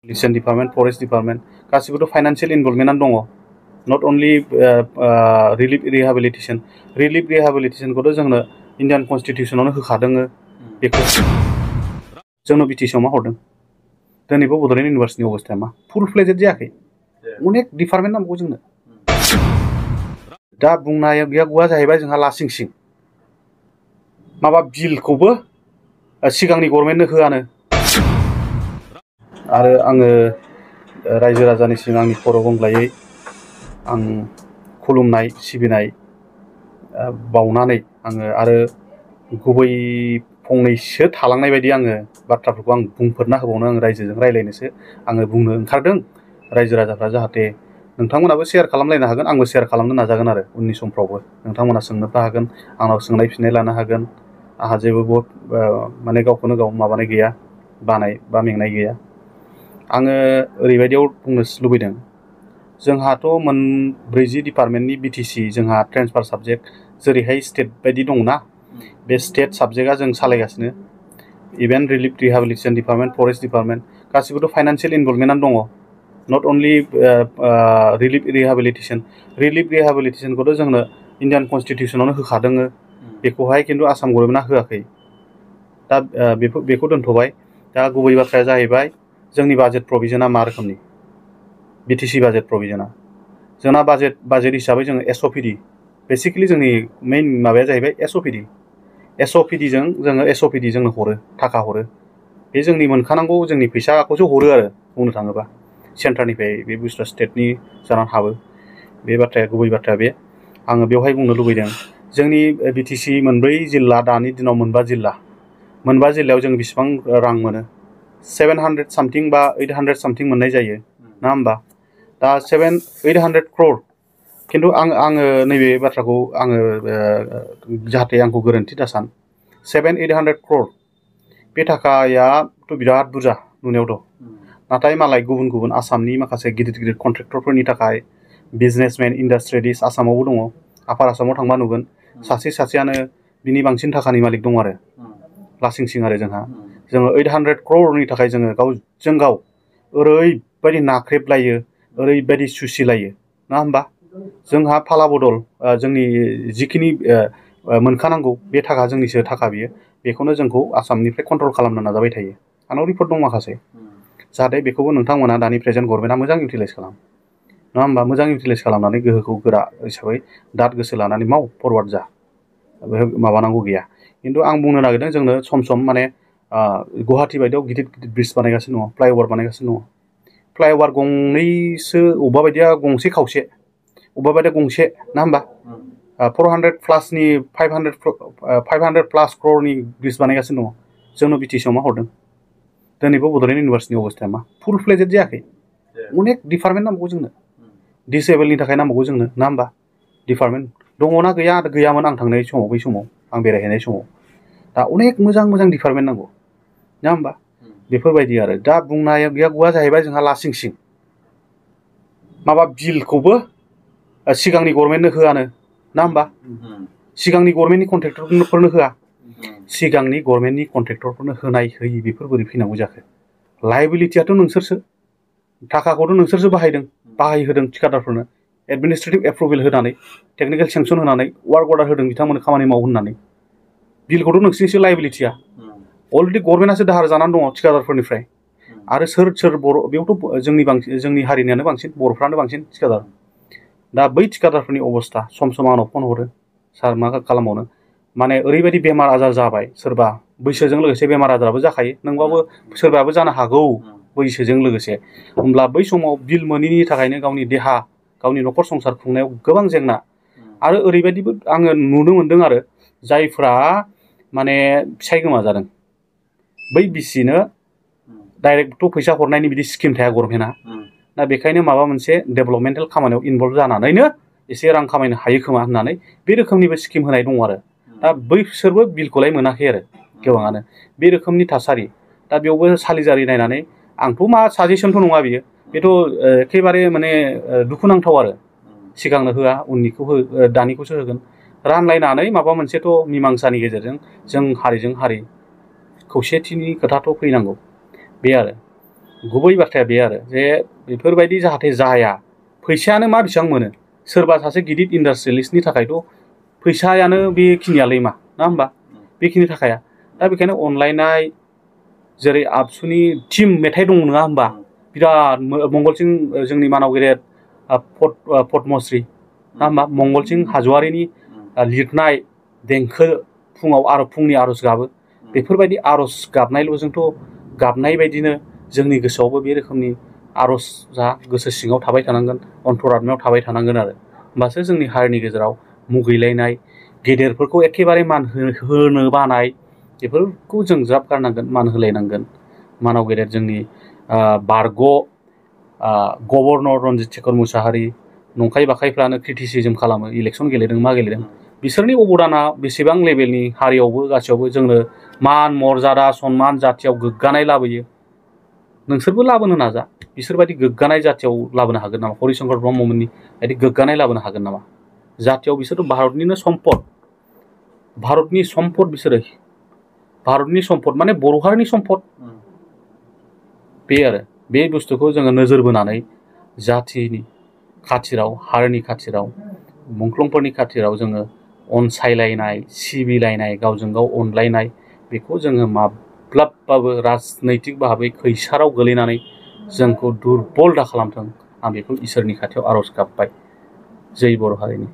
religion department forest department गासिबोथ' financial इनभल्भमेन्टआनो दङ not only relief रिहेबिलिटेसनखौथ' जोंनो इन्डियान कन्स्टिटिउसनावनो होखादों बेखौ जोंनो बिटिसिआव मा हरदों दिनैबो बड'लेण्ड इउनिभार्सिटिनि अबस्थाया मा फुल फ्लेजेड जायाखै अनेक डिपार्टमेन्ट नांगौ जोंनो दा बुंनाया गैया जाहैबाय जोंहा लासिं सिं माबा बिलखौबो सिगांनि गभर्नमेन्टनो होआनो आरो आङो रायजो राजानिसिम आंनि खर' गंग्लायै आं खुलुमनाय सिबिनाय बावनानै आङो आरो गुबै फंनैसो थालांनाय बायदि आङो बाथ्राफोरखौ आं बुंफोरना होबावनो आं रायजोजों रायज्लायनोसो आङो बुंनो ओंखारदों रायजो राजाफ्रा जाहाथे नोंथांमोनाबो शेयार खालामलायनो हागोन आंबो शेयार खालामनो नाजागोन आरो उननि समफ्रावबो नोंथांमोना सोंनोबो हागोन आंनाव सोंनाय फिननाय लानो हागोन आंहा जेबो बहुत माने गावखौनो गाव माबानाय गैया बानाय बा मेंनाय गैया आङो ओरैबायदियाव बुंनो लुबैदों जोंहाथ' 40 डिपार्टमेन्टनि बिटिसि जोंहा ट्रेन्सफार साबजेक्ट जेरैहाय स्टेट बायदि दंना बे स्टेट साबजेक्टआ जों सालायगासिनो even relief rehabilitation department forest department गासिबोथ' फाइनान्शियेल इनभल्भमेन्टआनो दङ नट अनलि रिलिफ रिहेबिलिटेसनखौथ' जोंनो इन्डियान कन्स्टिटिउसनावनो होखादों बेखौहाय खिन्थु आसाम गभर्नमेन्टआ होआखै दा बेखौ दोनथ'बाय दा गुबै बाथ्राया जाहैबाय जोंनि बाजेट प्रभिजनआ मा रोखोमनि बिटिसि बाजेट प्रभिजनआ जोंना बाजेट हिसाबै जोङो एसअपिडि बेसिकेलि जोंनि मेइन माबाया जाहैबाय एसअपिडिजों जोङो एसअपिडि जोंनो हरो थाखा हरो बे जोंनि मोनखानांगौ जोंनि फैसाखौसो हरो आरो बुंनो थाङोबा सेन्टारनिफ्राय बे बुस्थुआ स्टेटनि जानानै हाबो बे बाथ्राया गुबै बाथ्राया बे आङो बेवहाय बुंनो लुबैदों जोंनि बिटिसि 4 जिल्ला दानि दिनाव 4 जिल्लायाव जों बेसेबां रां मोनो 700 सामथिं बा 800 सामथिं मोननाय जायो ना होमबा दा 800 क्रर खिन्थु आङो नैबे बाथ्राखौ आङो जाहाथे आंखौ गोरोन्थि दासान 700-800 क्रर बे थाखायाथ' बिराद बुरजा नुनायावथ' नाथाय मालाय गुबुन आसामनि माखासे गिदिर कन्ट्रेक्टरफोरनि थाखाय बिजनेसमेन इन्डास्ट्रियलिस्ट आसामावबो दङ आपार आसामाव थांबा नुगोन सासेयानो बिनि बांसिन थाखानि मालिक दं आरो लासिं सिं आरो जोङो 800 क्ररनि थाखाय जोङो गावजों गाव ओरैबायदि नाख्रेबलायो ओरैबायदि सुसिलायो ना होमबा जोंहा फाला बदल जोंनि जिखिनि मोनखानांगौ बे थाखा जोंनिसो थाखा बियो बेखौनो जोंखौ आसामनिफ्राय कन्ट्रल खालामनो नाजाबाय थायो आंनाव रिपर्ट दं माखासे जाहाथे बेखौबो नोंथांमोना दानि प्रेजेन्ट गभर्नमेन्टआ मोजां इउटिलाइज खालाम नङा होमबा मोजां इउटिलाइज खालामनानै गोहोखौ गोरा हिसाबै दाद गोसो लानानै माव फरवार्ड जा माबानांगौ गैया खिन्थु आं बुंनो नागिरदों जोंनो सम माने गुवाहाटि बायदियाव गिदिर ब्रिज बानायगासिनो दङ फ्लाइअभार बानायगासिनो दङ फ्लाइअभार गंनैसो अबेबा बायदिया गंसे खावसे अबेबा बायदिया गंसे ना होमबा 400 प्लासनि 500 प्लास क्ररनि ब्रिज बानायगासिनो दङ जोंनो बिटिसिआव मा हरदों दिनैबो बड'लेण्ड इउनिभार्सिटिनि अबस्थाया मा फुल फ्लेजेड जायाखै अनेक डिपार्टमेन्ट नांगौ जोंनो डिसेबोलनि थाखाय नांगौ जोंनो ना होमबा डिपार्टमेन्ट दङना गैयामोन आं थांनाय समाव बै समाव आं बेरायहैनाय समाव दा अनेक मोजां डिपार्टमेन्ट नांगौ ना होमबा बेफोरबायदि आरो दा बुंनाया गैया जाहैबाय जोंहा लासिं सिं माबा बिलखौबो सिगांनि गभर्नमेन्टनो होआनो ना होमबा सिगांनि गभर्नमेन्टनि कन्ट्रेक्टरफोरनो होआ सिगांनि गभर्नमेन्टनि कन्ट्रेक्टरफोरनो होयि बेफोर बोरै फैनांगौ जाखो लायबिलिटियाथ' नोंसोरसो थाखाखौथ' नोंसोरसो बाहायहोदों थिकादारफोरनो एडमिनिस्ट्रेटिभ एप्रुभेल होनानै टेकनिकेल सेंसन होनानै वार्क अर्डार होदों बिथांमोननो खामानि माव होननानै बिलखौथ' नोंसोरनिसो लायबिलिटिया अलरेडि गभर्नमेन्टआसो दाहार जानानै दङ थिकादारफोरनिफ्राय आरो सोर बर' बेयावथ' जोंनि हारिनियानो बांसिन बर'फ्रानो बांसिन थिकादार दा बै थिकादारफोरनि अबस्था सम आंनाव फन हरो सार मा खालामबावनो माने ओरैबायदि बेमार आजार जाबाय सोरबा बैसोजों लोगोसे बेमार आजाराबो जाखायो नोंबाबो सोरबाबो जानो हागौ बैसोजों लोगोसे होमब्ला बै समाव बिल मोनैनि थाखायनो गावनि देहा गावनि न'खर संसार खुंनायाव गोबां जेंना आरो ओरैबायदिबो आङो नुनो मोनदों आरो जायफ्रा माने फिसाय गोमाजादों बै बिसिनो डाइरेक्ट' फैसा हरनायनि बिदि स्किम थाया गभर्नमेन्टआ दा बेखायनो माबा मोनसे डेभेलपमेन्टेल खामानियाव इनभल्भ जानानैनो एसे रां खामायनो हायो खोमा होननानै बे रोखोमनिबो स्किम होनाय दङ आरो दा बैसोरबो बिलखौलाय मोनाखै आरो गोबाङानो बे रोखोमनि थासारि दा बेयावबो सालिजारि नायनानै आंथ' मा साजेसनथ' नङा बियो बेथ' एखेबारे माने दुखुनांथाव आरो सिगांनो होआ उननिखौ दानिखौसो होगोन रानलायनानै माबा मोनसेथ' मिमांसानि गेजेरजों जों हारिजों हारि खौसेथिनि खोथाथ' फैनांगौ बे आरो गुबै बाथ्राया बे आरो जे बेफोरबायदि जाहाथे जाया फैसायानो मा बेसेबां मोनो सोरबा सासे गिदिर इन्डास्ट्रियेलिस्टनि थाखायथ' फैसायानो बेखिनियालाय मा ना होमबा बेखिनि थाखाया दा बेखायनो अनलायनाय जेरै आबसुनि टिम मेथाइ दं नङा होमबा बिराद मंगलसिं जोंनि मानाव गेदेर पद्मश्री ना होमबा मंगलसिं हाज'वारिनि लिरनाय देंखो फुङाव फुंनि आर'ज गाबो बेफोरबायदि आर'ज गाबनायल'जोंथ' गाबनाय बायदिनो जोंनि गोसोआवबो बे रोखोमनि आर'जआ गोसो सिङाव थाबाय थानांगोन अन्तरात्मायाव थाबाय थानांगोन आरो होमबासो जोंनि हारिनि गेजेराव मुगैलायनाय गेदेरफोरखौ एखेबारे मान होनो बानाय बेफोरखौ जों ज्राब गारनांगोन मान होलायनांगोन मानाव गेदेर जोंनि बारग' गभर्नर रन्जित शेखर मुसाहारि नंखाय बाखायफ्रानो क्रिटिसिजम खालामो इलेक्सन गेलेदों मा गेलेदों बिसोरनि अबदाना बेसेबां लेभेलनि हारियावबो गासैयावबो जोंनो मान मर्यादा सनमान जाथियाव गोग्गानाय लाबोयो नोंसोरबो लाबोनो नाजा बिसोरबायदि गोग्गानाय जाथियाव लाबोनो हागोन नामा हरिशंकर ब्रह्ममोननि बायदि गोग्गानाय लाबोनो हागोन नामा जाथियाव बिसोरथ' भारतनिनो सम्पद भारतनि सम्पद बिसोरो भारतनि सम्पद माने बर' हारिनि सम्पद बे आरो बे बुस्थुखौ जोङो नोजोर बोनानै जाथिनि खाथिराव हारिनि खाथिराव मुंख्लंफोरनि खाथिराव जोङो अनसायलायनाय सिबिलायनाय गावजों गाव अनलायनाय बेखौ जोङो माब्लाबाबो राजनैतिक भाबै खैसाराव गोलैनानै जोंखौ दुरबल दा खालामथों आं बेखौ इसोरनि खाथियाव आर'ज गाबबाय जै बर' हारिनि